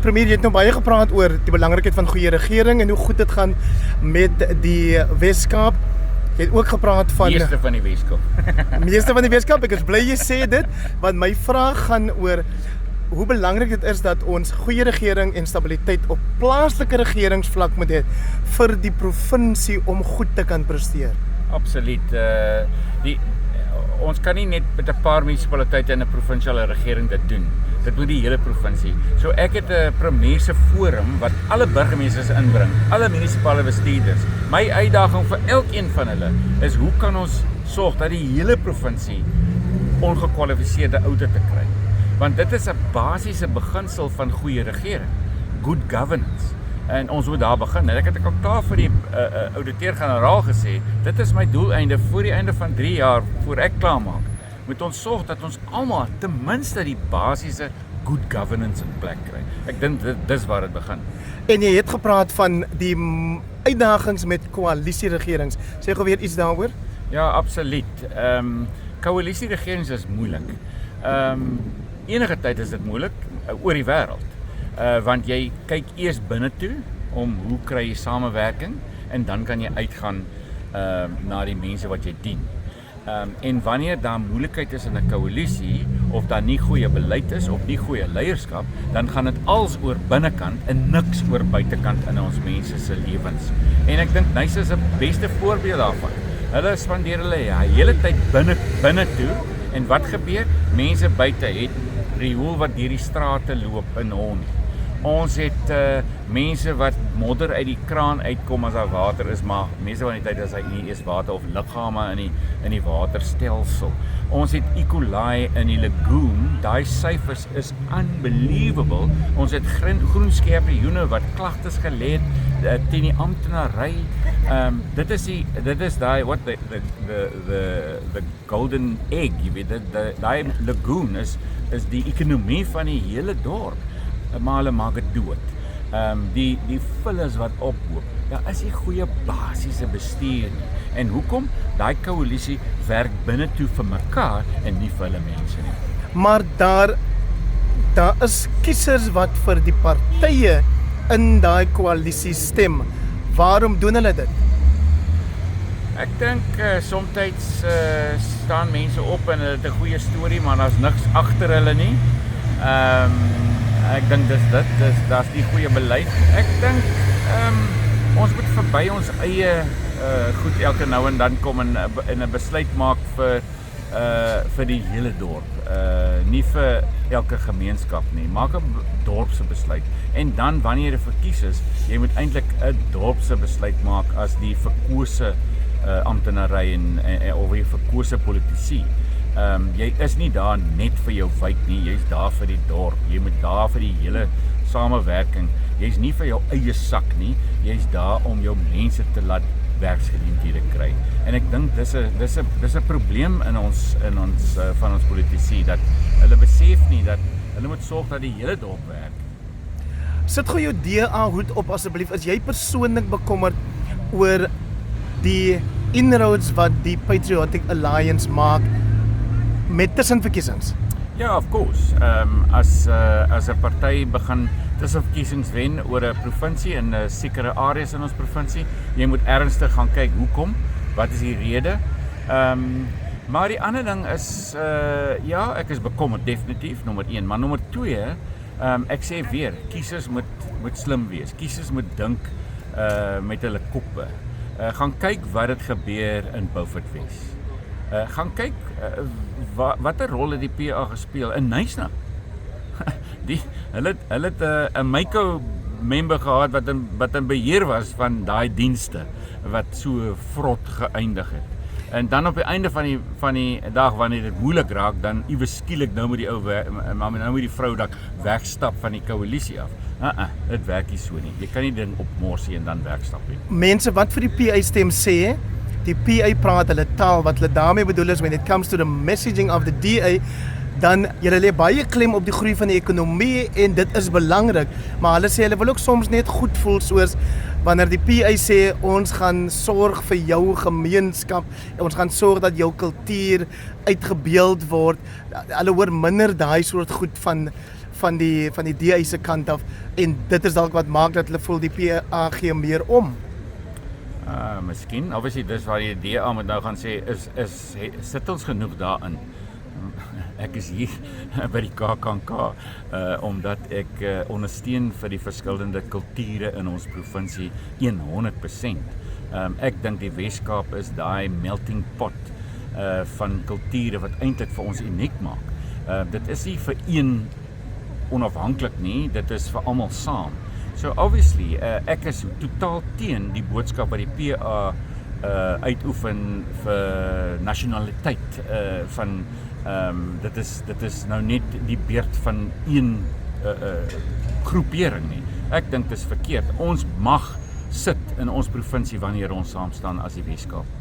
Premier, jy het nou baie gepraat oor die belangrikheid van goeie regering en hoe goed dit gaan met die Weskaap. Jy het ook gepraat van Meeste van die Weskaap. meeste van die Weskaap. Ek is bly jy sê dit, want my vraag gaan oor hoe belangrik dit is dat ons goeie regering en stabiliteit op plaaslike regeringsvlak moet hê vir die provinsie om goed te kan presteer. Absoluut. Ons kan nie net met 'n paar munisipaliteite en 'n provinsiale regering dit doen. Dit moet die hele provinsie. So ek het 'n premierse forum wat alle burgemeesters inbring, alle munisipale bestuurders. My uitdaging vir elkeen van hulle is hoe kan ons sorg dat die hele provinsie ongekwalifiseerde oudite te kry? Want dit is 'n basiese beginsel van goeie regering, good governance. En ons moet daar begin. En ek het ook daar vir die ouditeur-generaal gesê, dit is my doeleinde voor die einde van 3 jaar, voor ek klaar maak. Moet ons sorg dat ons almal ten minste die basiese good governance in plek kry. Ek dink dis waar dit begin. En jy het gepraat van die uitdagings met koalisieregerings. Sê gou weer iets daaroor? Ja, absoluut. Koalisieregerings is moeilik. Enige tyd is dit moeilik oor die wêreld. Want jy kyk eers binne toe om hoe kry jy samewerking en dan kan jy uitgaan na die mense wat jy dien. En wanneer daar moeilikheid is in 'n koalisie of daar nie goeie beleid is of nie goeie leierskap, dan gaan dit als oor binnekant en niks oor buitekant in ons mense se lewens. En ek dink Nysa is 'n beste voorbeeld daarvan. Hulle spandeer hulle hele tyd binne toe en wat gebeur? Mense buite het riool wat deur die strate loop in hond. Ons het mense wat modder uit die kraan uitkom as daar water is, maar meeste van die tyd is hy nie eers water of liggame in die waterstelsel. Ons het E. coli in die lagoon, daai syfers is unbelievable. Ons het groen skorpioene wat klagtes gelê het teen die amptenary. Dit is daai what the golden egg, jy weet, daai lagoon is die ekonomie van die hele dorp. Maar hulle maak dit dood. Die vullis wat ophoop, daar is nie goeie basiese bestuur nie. En hoekom? Daai koalisie werk binne toe vir mekaar en nie vir hulle mense nie. Maar daar is kiesers wat vir die partye in daai koalisie stem. Waarom doen hulle dit? Ek dink soms staan mense op en hulle het 'n goeie storie, maar daar's niks agter hulle nie. Ek dink daar's nie goeie beleid. Ek dink ons moet verby ons eie goed elke nou en dan kom en 'n besluit maak vir die hele dorp. Nie vir elke gemeenskap nie. Maak 'n dorpse besluit. En dan wanneer jy verkies is, jy moet eintlik 'n dorpse besluit maak as die verkose amptenary of die verkose politici. Jy is nie daar net vir jou wijk nie, jy's daar vir die dorp, jy moet daar vir die hele samewerking, jy's nie vir jou eie sak nie, jy's daar om jou mense te laat werksgeleenthede kry. En ek dink dis 'n probleem in ons van ons politici, dat hulle besef nie dat hulle moet sorg dat die hele dorp werk. Sit gou jou DA hoed op asseblief, is jy persoonlik bekommerd oor die inroads wat die Patriotic Alliance maak met tussenverkiesings? Ja, of course. As 'n party begin tussenverkiesings wen oor 'n provinsie in sekere areas in ons provinsie, jy moet ernstig gaan kyk hoekom, wat is die rede? Maar die ander ding is ja, ek is bekommerd definitief, nommer 1, maar nommer 2, ek sê weer, kiesers moet slim wees. Kiesers moet dink met hulle koppe. Gaan kyk wat het gebeur in Beaufort Wes. Gaan kyk watter rol het die PA gespeel in Nyasa. Hulle het 'n MICO member gehad wat in beheer was van daai dienste wat so vrot geëindig het. En dan op die einde van die dag wanneer dit moeilik raak, dan iewes skielik nou moet die ou nou moet die vrou dalk wegstap van die koalisie af. Dit werk nie so nie. Jy kan nie ding opmorsie en dan wegstap nie. Mense wat vir die PA stem sê, die PA praat hulle taal, wat hulle daarmee bedoel is when it comes to the messaging of the DA, dan julle lê baie klem op die groei van die ekonomie en dit is belangrik, maar hulle sê hulle wil ook soms net goed voel, soos wanneer die PA sê ons gaan sorg vir jou gemeenskap, ons gaan sorg dat jou kultuur uitgebeeld word. Hulle hoor minder daai soort goed van die DA se kant af en dit is dalk wat maak dat hulle voel die PA gee meer om. Miskien, obviously dis waar die DA moet nou gaan sê sit ons genoeg daarin. Ek is hier by die KAKNK omdat ek ondersteun vir die verskillende kulture in ons provinsie 100%. Ek dink die Wes-Kaap is daai melting pot van kulture wat eintlik vir ons uniek maak. Dit is nie vir een onafhanklik nie, dit is vir almal saam. So obviously, ek is totaal teen die boodskap wat die PA uitoefen vir nasionaliteit van dit is nou net die beurt van een groepering nie. Ek dink dit is verkeerd. Ons mag sit in ons provinsie wanneer ons saam staan as die Wes-Kaap.